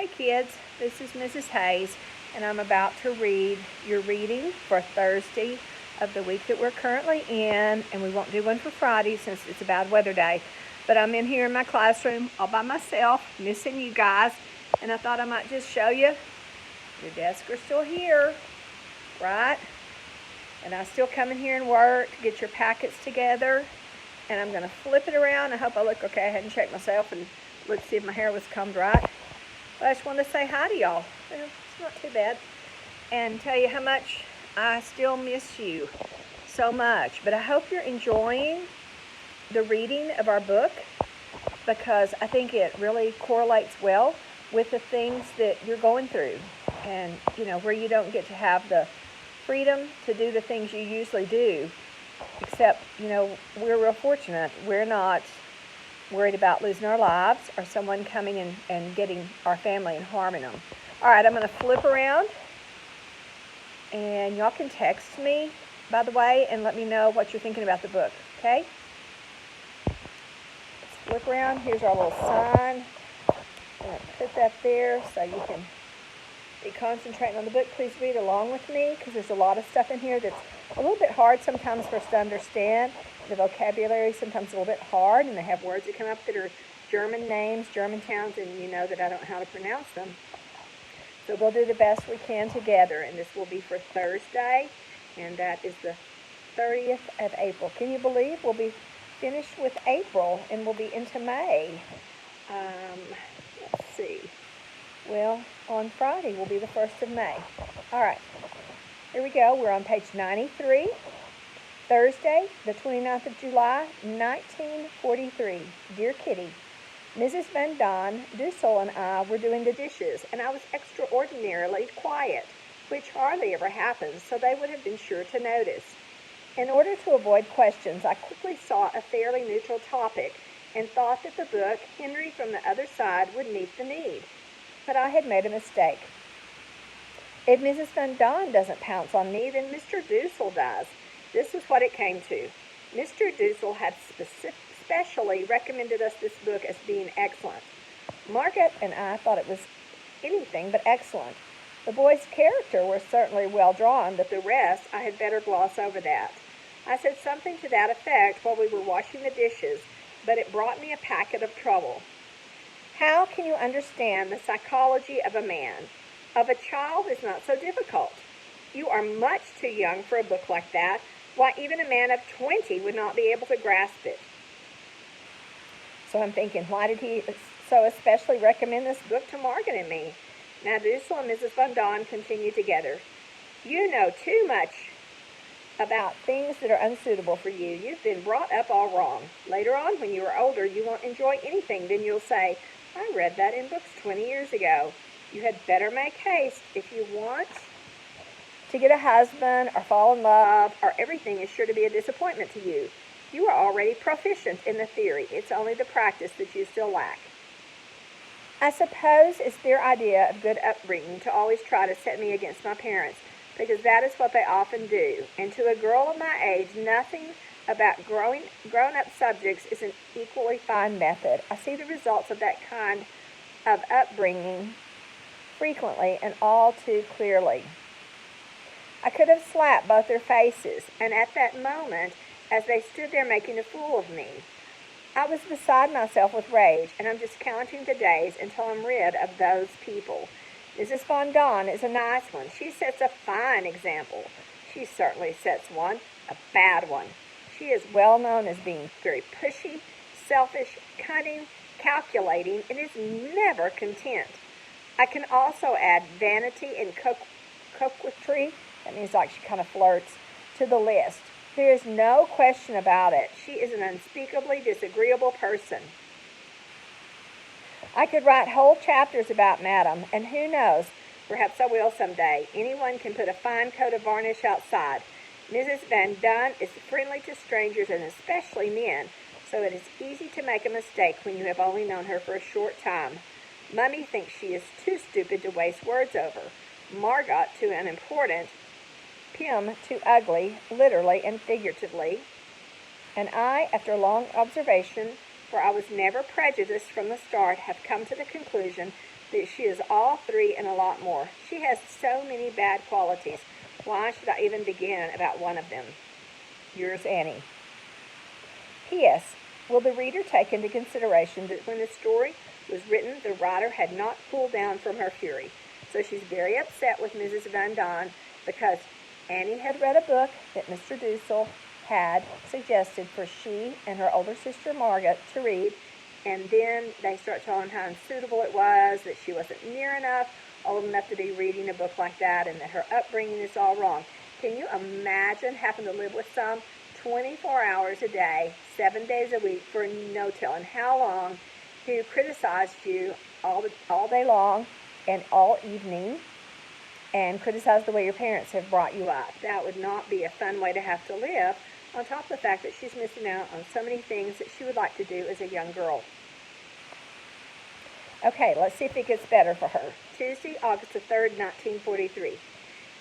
Hey kids, this is Mrs. Hayes, and I'm about to read your reading for Thursday of the week that we're currently in, and we won't do one for Friday since it's a bad weather day. But I'm in here in my classroom all by myself, missing you guys, and I thought I might just show you. Your desks are still here, right? And I still come in here and work to get your packets together, and I'm going to flip it around. I hope I look okay. I hadn't checked myself and looked to see if my hair was combed right. But I just wanted to say hi to y'all. Well, it's not too bad. And tell you how much I still miss you so much. But I hope you're enjoying the reading of our book, because I think it really correlates well with the things that you're going through. And, where you don't get to have the freedom to do the things you usually do. Except, we're real fortunate. We're not worried about losing our lives or someone coming and getting our family and harming them. All right, I'm going to flip around, and y'all can text me, by the way, and let me know what you're thinking about the book, okay? Let's flip around. Here's our little sign. I'm going to put that there so you can be concentrating on the book. Please read along with me, because there's a lot of stuff in here that's a little bit hard sometimes for us to understand. The vocabulary sometimes is a little bit hard, and they have words that come up that are German names, German towns, and you know that I don't know how to pronounce them. So we'll do the best we can together, and this will be for Thursday, and that is the 30th of April. Can you believe we'll be finished with April, and we'll be into May? Let's see. Well, on Friday will be the 1st of May. All right, here we go. We're on page 93. Thursday, the 29th of July, 1943. Dear Kitty, Mrs. Van Don, Dussel, and I were doing the dishes, and I was extraordinarily quiet, which hardly ever happens, so they would have been sure to notice. In order to avoid questions, I quickly sought a fairly neutral topic and thought that the book, Henry from the Other Side, would meet the need. But I had made a mistake. If Mrs. Van Don doesn't pounce on me, then Mr. Dussel does. This was what it came to. Mr. Dussel had specially recommended us this book as being excellent. Margaret and I thought it was anything but excellent. The boy's character was certainly well drawn, but the rest, I had better gloss over that. I said something to that effect while we were washing the dishes, but it brought me a packet of trouble. How can you understand the psychology of a man? Of a child is not so difficult. You are much too young for a book like that. Why, even a man of 20 would not be able to grasp it. So I'm thinking, why did he so especially recommend this book to Margaret and me? Now, Dussel and Mrs. Van Don continued together. You know too much about things that are unsuitable for you. You've been brought up all wrong. Later on, when you are older, you won't enjoy anything. Then you'll say, I read that in books 20 years ago. You had better make haste if you want to get a husband or fall in love, or everything is sure to be a disappointment to you. You are already proficient in the theory. It's only the practice that you still lack. I suppose it's their idea of good upbringing to always try to set me against my parents, because that is what they often do. And to a girl of my age, nothing about grown-up subjects is an equally fine method. I see the results of that kind of upbringing frequently and all too clearly. I could have slapped both their faces, and at that moment, as they stood there making a fool of me, I was beside myself with rage, and I'm just counting the days until I'm rid of those people. Mrs. Van Don is a nice one. She sets a fine example. She certainly sets one, a bad one. She is well known as being very pushy, selfish, cunning, calculating, and is never content. I can also add vanity and coquetry. That means like she kind of flirts, to the list. There is no question about it. She is an unspeakably disagreeable person. I could write whole chapters about Madame, and who knows, perhaps I will someday. Anyone can put a fine coat of varnish outside. Mrs. Van Don is friendly to strangers, and especially men, so it is easy to make a mistake when you have only known her for a short time. Mummy thinks she is too stupid to waste words over. Margot too unimportant. Pym too ugly, literally and figuratively. And I, after long observation, for I was never prejudiced from the start, have come to the conclusion that she is all three and a lot more. She has so many bad qualities. Why should I even begin about one of them? Yours, Annie. P.S. Will the reader take into consideration that when the story was written, the writer had not cooled down from her fury? So she's very upset with Mrs. Van Daan because Annie had read a book that Mr. Dussel had suggested for she and her older sister Margaret to read, and then they start telling how unsuitable it was, that she wasn't near enough, old enough to be reading a book like that, and that her upbringing is all wrong. Can you imagine having to live with some 24 hours a day, 7 days a week for no telling how long, who criticized you all day long and all evening, and criticized the way your parents have brought you up? That would not be a fun way to have to live, on top of the fact that she's missing out on so many things that she would like to do as a young girl. Okay, let's see if it gets better for her. Tuesday, August the 3rd, 1943.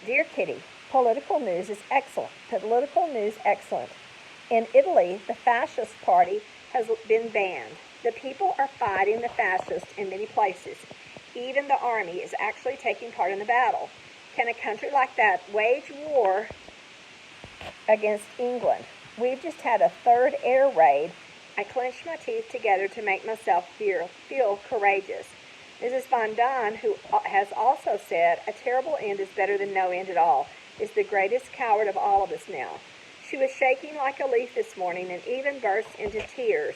Dear Kitty, political news is excellent. Political news excellent. In Italy, the fascist party has been banned. The people are fighting the fascists in many places. Even the army is actually taking part in the battle. Can a country like that wage war against England? We've just had a third air raid. I clenched my teeth together to make myself feel courageous. Mrs. Van Daan, who has also said a terrible end is better than no end at all, is the greatest coward of all of us now. She was shaking like a leaf this morning and even burst into tears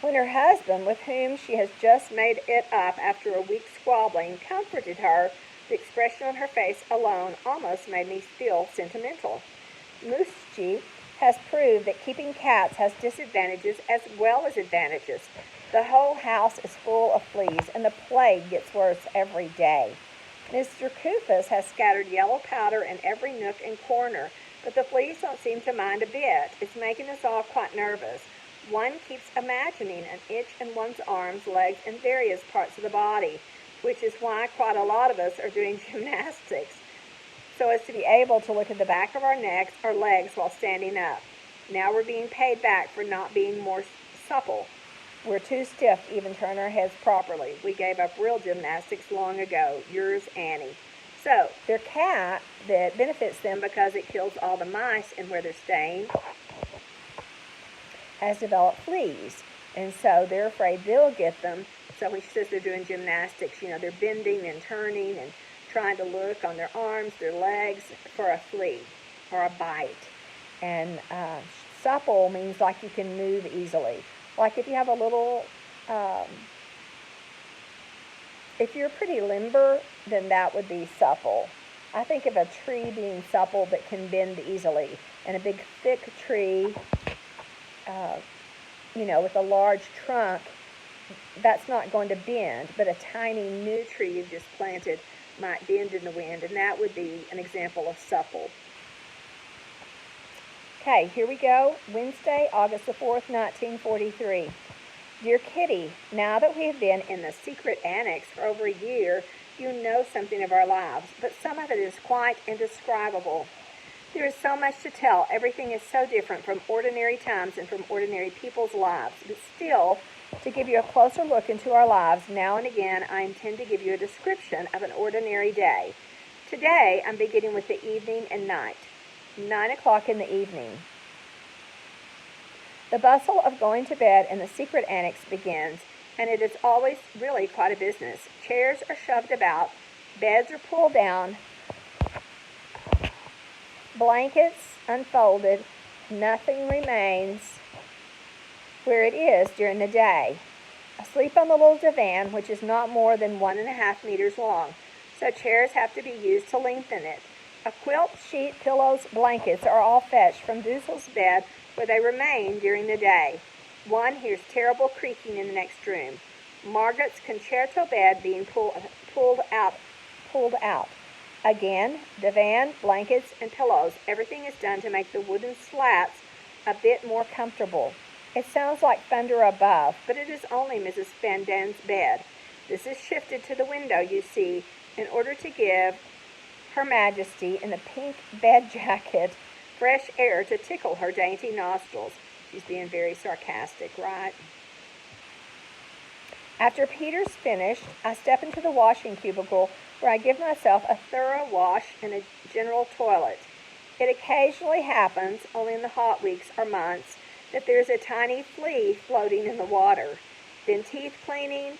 when her husband, with whom she has just made it up after a week's squabbling, comforted her. The expression on her face alone almost made me feel sentimental. Muschi has proved that keeping cats has disadvantages as well as advantages. The whole house is full of fleas, and the plague gets worse every day. Mr. Kufus has scattered yellow powder in every nook and corner, but the fleas don't seem to mind a bit. It's making us all quite nervous. One keeps imagining an itch in one's arms, legs, and various parts of the body, which is why quite a lot of us are doing gymnastics, so as to be able to look at the back of our necks or legs while standing up. Now we're being paid back for not being more supple. We're too stiff to even turn our heads properly. We gave up real gymnastics long ago. Yours, Annie. So, their cat that benefits them because it kills all the mice and where they're staying has developed fleas, and so they're afraid they'll get them. So when she says they're doing gymnastics, they're bending and turning and trying to look on their arms, their legs for a flea or a bite. And supple means like you can move easily. Like if you have a little, if you're pretty limber, then that would be supple. I think of a tree being supple that can bend easily, and a big thick tree, with a large trunk, that's not going to bend, but a tiny new tree you've just planted might bend in the wind, and that would be an example of supple. Okay, here we go. Wednesday, August the 4th, 1943. Dear Kitty, now that we have been in the secret annex for over a year, you know something of our lives, but some of it is quite indescribable. There is so much to tell. Everything is so different from ordinary times and from ordinary people's lives. But still, to give you a closer look into our lives, now and again, I intend to give you a description of an ordinary day. Today, I'm beginning with the evening and night. 9 o'clock in the evening. The bustle of going to bed in the secret annex begins, and it is always really quite a business. Chairs are shoved about, beds are pulled down, blankets unfolded, nothing remains where it is during the day. Asleep on the little divan, which is not more than 1.5 meters long, so chairs have to be used to lengthen it. A quilt, sheet, pillows, blankets are all fetched from Dussel's bed, where they remain during the day. One hears terrible creaking in the next room. Margaret's concerto bed being pulled out. Again, divan, blankets, and pillows. Everything is done to make the wooden slats a bit more comfortable. It sounds like thunder above, but it is only Mrs. Van Daan's bed. This is shifted to the window, you see, in order to give Her Majesty in the pink bed jacket fresh air to tickle her dainty nostrils. She's being very sarcastic, right? After Peter's finished, I step into the washing cubicle where I give myself a thorough wash and a general toilet. It occasionally happens, only in the hot weeks or months, that there's a tiny flea floating in the water. Then teeth cleaning,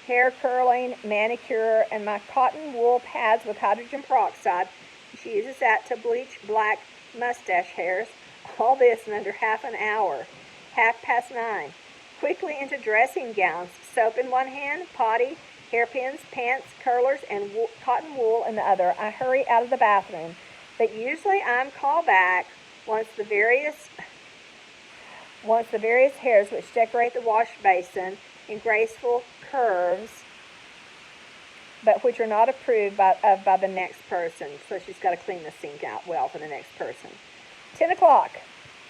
hair curling, manicure, and my cotton wool pads with hydrogen peroxide. She uses that to bleach black mustache hairs. All this in under half an hour. 9:30. Quickly into dressing gowns, soap in one hand, potty, hairpins, pants, curlers, and cotton wool in the other. I hurry out of the bathroom, but usually I'm called back once the various hairs which decorate the wash basin in graceful curves, but which are not approved by the next person. So she's got to clean the sink out well for the next person. 10 o'clock.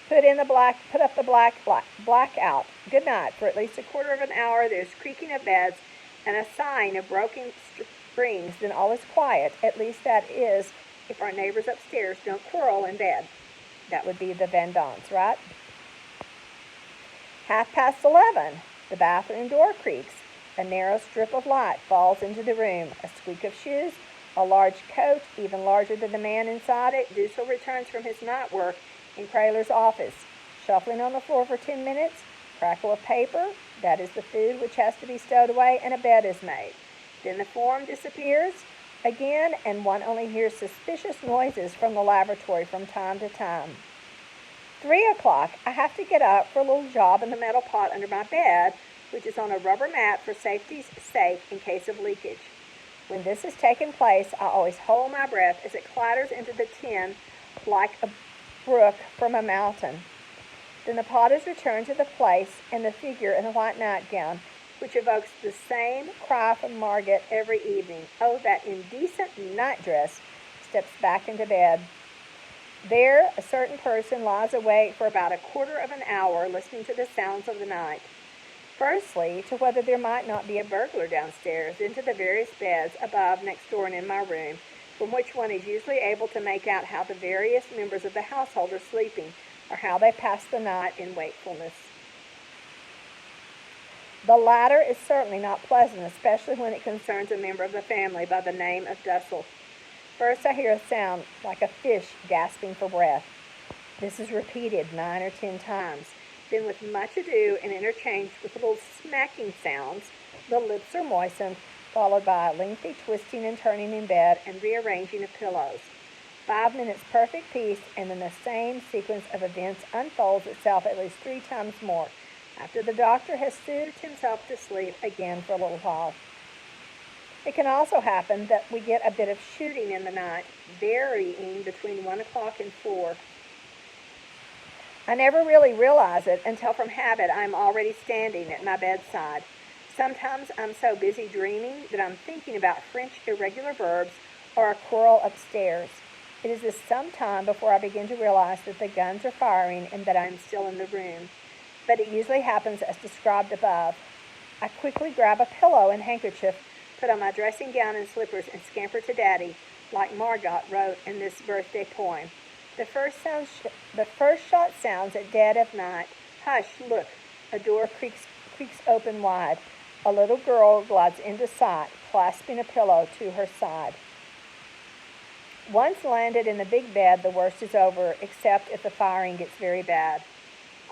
Put up the blackout. Good night. For at least a quarter of an hour, there's creaking of beds and a sighing of broken springs. Then all is quiet. At least that is if our neighbors upstairs don't quarrel in bed. That would be the Van Dons, right? 11:30. The bathroom door creaks. A narrow strip of light falls into the room. A squeak of shoes. A large coat, even larger than the man inside it. Dussel returns from his night work in Kraler's office. Shuffling on the floor for 10 minutes. Crackle of paper. That is the food which has to be stowed away, and a bed is made. Then the form disappears again, and one only hears suspicious noises from the lavatory from time to time. 3 o'clock, I have to get up for a little job in the metal pot under my bed, which is on a rubber mat for safety's sake in case of leakage. When this has taken place, I always hold my breath as it clatters into the tin like a brook from a mountain. Then the pot is returned to the place, and the figure in the white nightgown, which evokes the same cry from Margaret every evening, "Oh, that indecent nightdress," steps back into bed. There, a certain person lies awake for about a quarter of an hour listening to the sounds of the night. Firstly, to whether there might not be a burglar downstairs, then to the various beds above, next door, and in my room, from which one is usually able to make out how the various members of the household are sleeping, or how they pass the night in wakefulness. The latter is certainly not pleasant, especially when it concerns a member of the family by the name of Dussel. First I hear a sound like a fish gasping for breath. This is repeated 9 or 10 times. Then with much ado and interchanged with little smacking sounds, the lips are moistened, followed by a lengthy twisting and turning in bed and rearranging of pillows. 5 minutes perfect peace, and then the same sequence of events unfolds itself at least 3 times more, after the doctor has soothed himself to sleep again for a little while. It can also happen that we get a bit of shooting in the night, varying between 1 o'clock and 4. I never really realize it until from habit I am already standing at my bedside. Sometimes I'm so busy dreaming that I'm thinking about French irregular verbs or a quarrel upstairs. It is this some time before I begin to realize that the guns are firing and that I am still in the room. But it usually happens as described above. I quickly grab a pillow and handkerchief, put on my dressing gown and slippers, and scamper to Daddy, like Margot wrote in this birthday poem. The first shot sounds at dead of night. Hush, look, a door creaks open wide. A little girl glides into sight, clasping a pillow to her side. Once landed in the big bed, the worst is over, except if the firing gets very bad.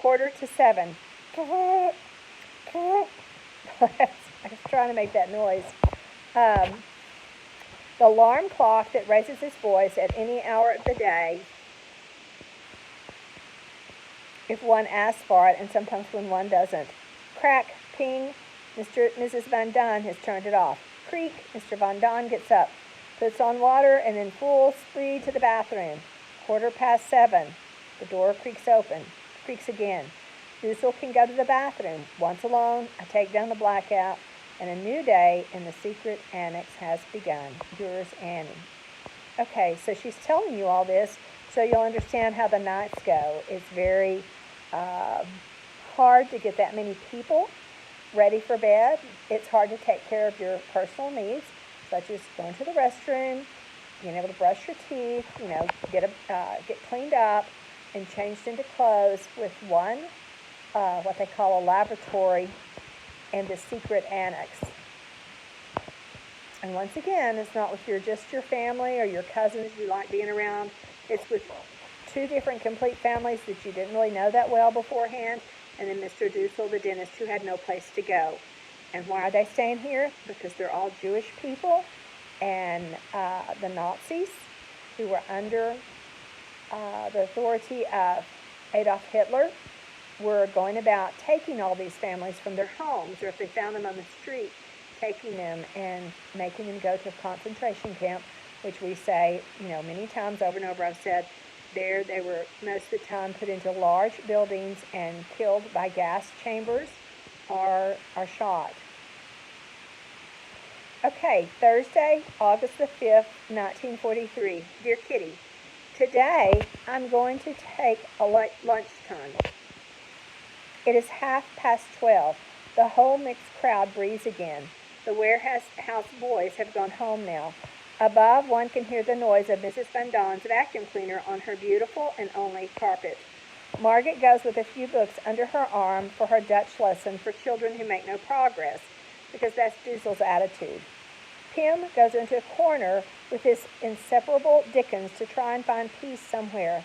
6:45. I was trying to make that noise. The alarm clock that raises its voice at any hour of the day, if one asks for it, and sometimes when one doesn't. Crack, ping, Mrs. Van Daan has turned it off. Creak, Mr. Van Daan gets up, puts on water, and in full speed to the bathroom. 7:15. The door creaks again. Dussel can go to the bathroom. Once alone, I take down the blackout, and a new day in the secret annex has begun. Yours, Annie. Okay, so she's telling you all this so you'll understand how the nights go. It's very hard to get that many people ready for bed. It's hard to take care of your personal needs, such as going to the restroom, being able to brush your teeth, get cleaned up, and changed into clothes with one, what they call a lavatory, and the secret annex. And once again, it's not with just your family or your cousins you like being around. It's with two different complete families that you didn't really know that well beforehand, and then Mr. Dussel, the dentist, who had no place to go. And why are they staying here? Because they're all Jewish people, and the Nazis, who were under the authority of Adolf Hitler, were going about taking all these families from their homes, or if they found them on the street, taking them and making them go to a concentration camp, which we say, many times over and over. I've said there they were most of the time put into large buildings and killed by gas chambers or shot. Okay, Thursday, August the 5th, 1943. Dear Kitty, today I'm going to take a lunchtime. It is 12:30. The whole mixed crowd breathes again. The warehouse boys have gone home now. Above, one can hear the noise of Mrs. Van Dawn's vacuum cleaner on her beautiful and only carpet. Margaret goes with a few books under her arm for her Dutch lesson for children who make no progress, because that's Dussel's attitude. Pim goes into a corner with his inseparable Dickens to try and find peace somewhere.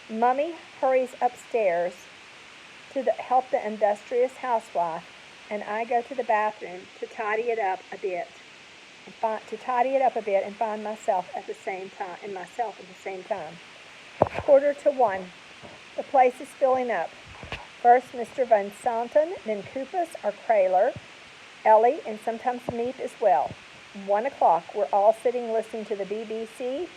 Mummy hurries upstairs to help the industrious housewife, and I go to the bathroom to tidy it up a bit, and find myself at the same time. 1:45. The place is filling up. First Mr. Van Santen, then Koophuis or Krayler, Ellie, and sometimes Miep as well. 1 o'clock. We're all sitting listening to the BBC,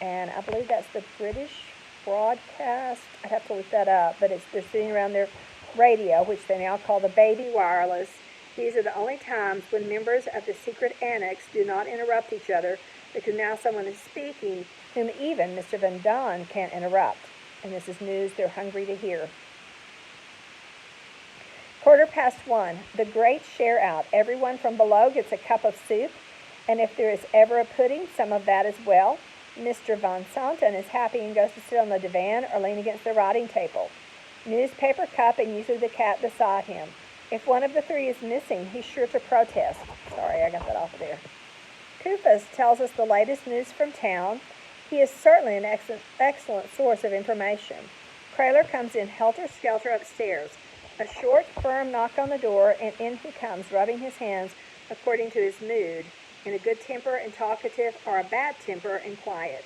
and I believe that's the British broadcast. I'd have to look that up, but they're sitting around their radio, which they now call the baby wireless. These are the only times when members of the secret annex do not interrupt each other, because now someone is speaking whom even Mr. Van Dawn can't interrupt. And this is news they're hungry to hear. 1:15. The great share out. Everyone from below gets a cup of soup, and if there is ever a pudding, some of that as well. Mr. Van Santen is happy and goes to sit on the divan or lean against the writing table. Newspaper cup and usually the cat beside him. If one of the three is missing, he's sure to protest. Sorry, I got that off of there. Koophuis tells us the latest news from town. He is certainly an excellent source of information. Krayler comes in helter-skelter upstairs. A short, firm knock on the door, and in he comes, rubbing his hands according to his mood, in a good temper and talkative, or a bad temper and quiet.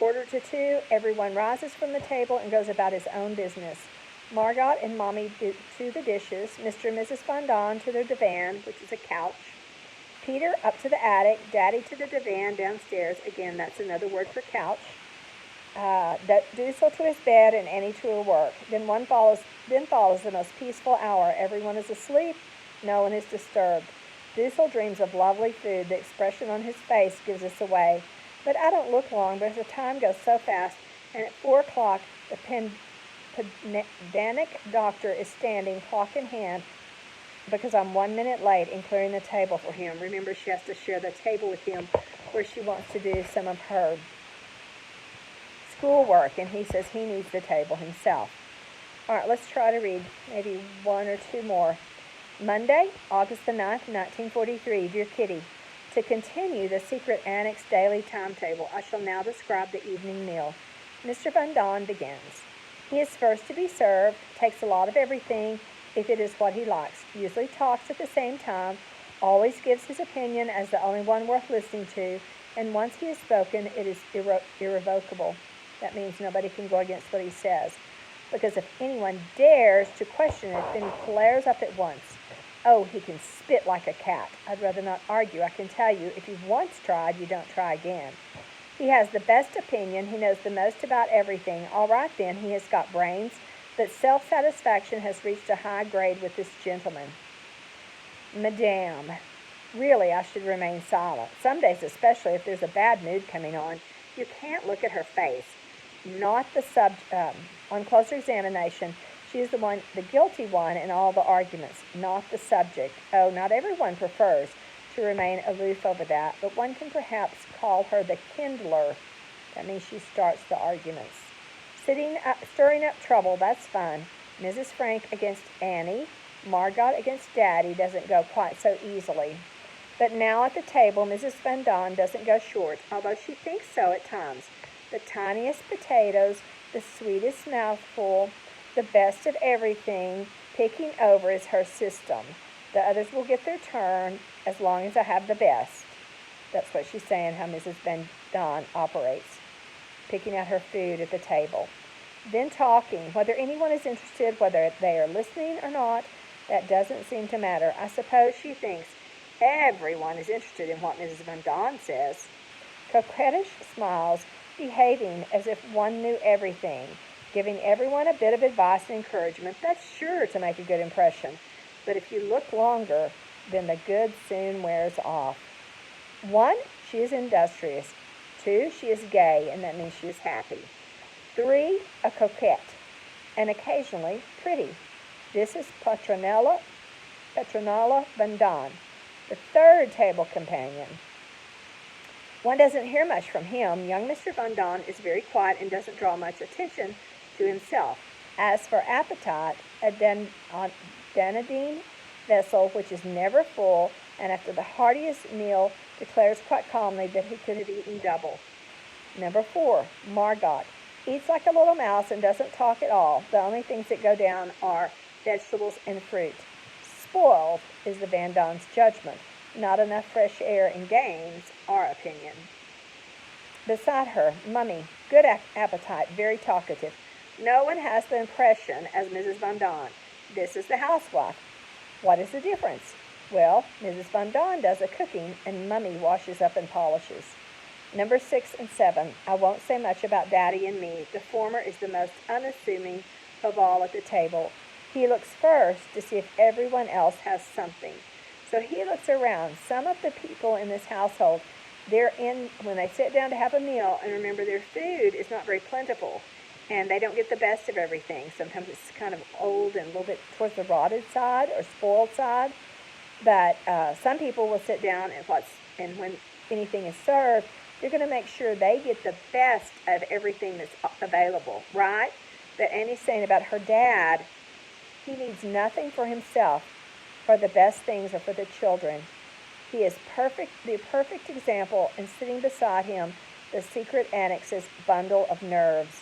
1:45, everyone rises from the table and goes about his own business. Margot and Mommy to the dishes, Mr. and Mrs. Van Dawn to their divan, which is a couch. Peter up to the attic, Daddy to the divan downstairs. Again, that's another word for couch. Dussel to his bed and Annie to her work. Then follows the most peaceful hour. Everyone is asleep. No one is disturbed. Dussel dreams of lovely food. The expression on his face gives us away. But I don't look long because the time goes so fast. And at 4 o'clock, the pedantic doctor is standing, clock in hand, because I'm 1 minute late in clearing the table for him. Remember, she has to share the table with him where she wants to do some of her schoolwork, and he says he needs the table himself. All right, let's try to read maybe one or two more. Monday, August the 9th, 1943. Dear Kitty, to continue the secret annex daily timetable, I shall now describe the evening meal. Mr. Van Dawn begins. He is first to be served, takes a lot of everything if it is what he likes, usually talks at the same time, always gives his opinion as the only one worth listening to, and once he has spoken, it is irrevocable. That means nobody can go against what he says, because if anyone dares to question it, then he flares up at once. Oh, he can spit like a cat. I'd rather not argue. I can tell you, if you've once tried, you don't try again. He has the best opinion. He knows the most about everything. All right, then, he has got brains, but self-satisfaction has reached a high grade with this gentleman. Madame, really, I should remain silent. Some days, especially if there's a bad mood coming on, you can't look at her face. Not the on closer examination, she is the guilty one in all the arguments, not the subject. Oh, not everyone prefers to remain aloof over that, but one can perhaps call her the kindler. That means she starts the arguments. Stirring up trouble, that's fun. Mrs. Frank against Annie. Margot against Daddy doesn't go quite so easily. But now at the table, Mrs. Van Don doesn't go short, although she thinks so at times. The tiniest potatoes, the sweetest mouthful, the best of everything, picking over is her system. The others will get their turn as long as I have the best. That's what she's saying, how Mrs. Van Don operates, picking out her food at the table. Then talking, whether anyone is interested, whether they are listening or not, that doesn't seem to matter. I suppose she thinks everyone is interested in what Mrs. Van Don says. Coquettish smiles, behaving as if one knew everything, giving everyone a bit of advice and encouragement. That's sure to make a good impression. But if you look longer, then the good soon wears off. 1, she is industrious. 2, she is gay, and that means she is happy. 3, a coquette, and occasionally pretty. This is Petronella Van Don, the third table companion. One doesn't hear much from him. Young Mr. Van Don is very quiet and doesn't draw much attention to himself. As for appetite, a Danadine vessel which is never full, and after the heartiest meal declares quite calmly that he could have eaten double. Number 4, Margot. Eats like a little mouse and doesn't talk at all. The only things that go down are vegetables and fruit. Spoiled is the Van Don's judgment. Not enough fresh air and games, our opinion. Beside her, Mummy, good appetite, very talkative. No one has the impression as Mrs. Van Don. This is the housewife. What is the difference? Well, Mrs. Van Don does the cooking and Mummy washes up and polishes. Number 6 and 7, I won't say much about Daddy and me. The former is the most unassuming of all at the table. He looks first to see if everyone else has something. So he looks around. Some of the people in this household, when they sit down to have a meal, and remember their food is not very plentiful, and they don't get the best of everything. Sometimes it's kind of old and a little bit towards the rotted side or spoiled side. But some people will sit down and when anything is served, they're going to make sure they get the best of everything that's available, right? But Annie's saying about her dad, he needs nothing for himself, for the best things are for the children. He is the perfect example, and sitting beside him, the secret annex's bundle of nerves.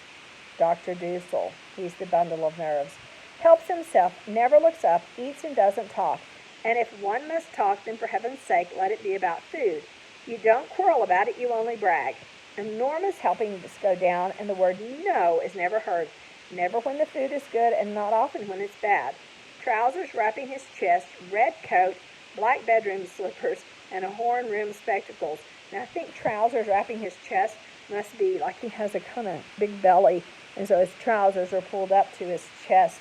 Dr. Dussel, he's the bundle of nerves. Helps himself, never looks up, eats and doesn't talk. And if one must talk, then for heaven's sake, let it be about food. You don't quarrel about it, you only brag. Enormous helpingness go down, and the word no is never heard. Never when the food is good, and not often when it's bad. Trousers wrapping his chest, red coat, black bedroom slippers, and a horn-rimmed spectacles. Now I think trousers wrapping his chest must be like he has a kind of big belly, and so his trousers are pulled up to his chest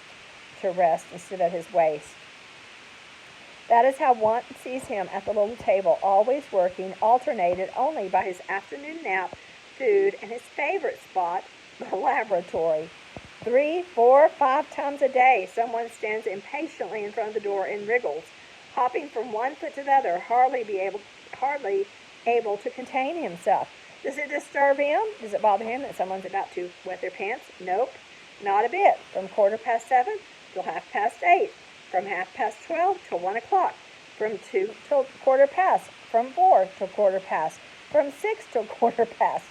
to rest instead of his waist. That is how one sees him at the little table, always working, alternated only by his afternoon nap, food, and his favorite spot, the laboratory. 3, 4, 5 times a day, someone stands impatiently in front of the door and wriggles, hopping from one foot to the other, hardly able to contain himself. Does it disturb him? Does it bother him that someone's about to wet their pants? Nope, not a bit. From 7:15 till 8:30. From 12:30 till 1 o'clock. From 2 till 4:15. From 4 till 4:15. From 6 till 4:15.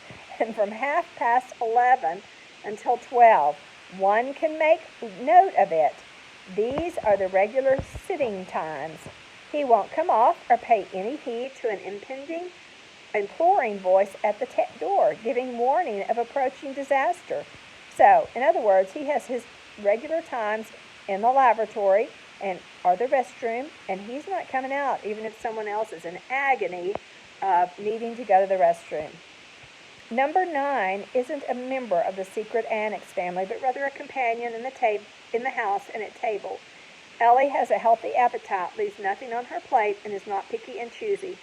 And from 11:30 until 12. One can make note of it. These are the regular sitting times. He won't come off or pay any heed to an imploring voice at the door, giving warning of approaching disaster. So, in other words, he has his regular times in the laboratory or the restroom, and he's not coming out, even if someone else is in agony of needing to go to the restroom. Number 9 isn't a member of the secret annex family, but rather a companion in the house and at table. Ellie has a healthy appetite, leaves nothing on her plate, and is not picky and choosy.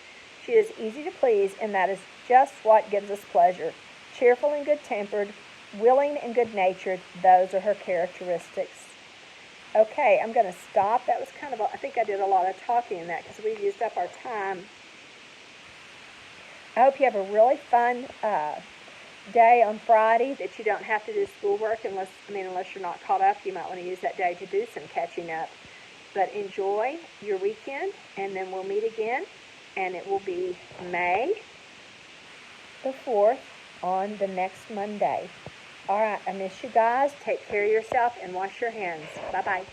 She is easy to please, and that is just what gives us pleasure. Cheerful and good-tempered, willing and good-natured, those are her characteristics. Okay, I'm going to stop. That was I think I did a lot of talking in that because we used up our time. I hope you have a really fun day on Friday that you don't have to do schoolwork unless you're not caught up. You might want to use that day to do some catching up. But enjoy your weekend, and then we'll meet again, and it will be May the 4th on the next Monday. All right, I miss you guys. Take care of yourself and wash your hands. Bye-bye.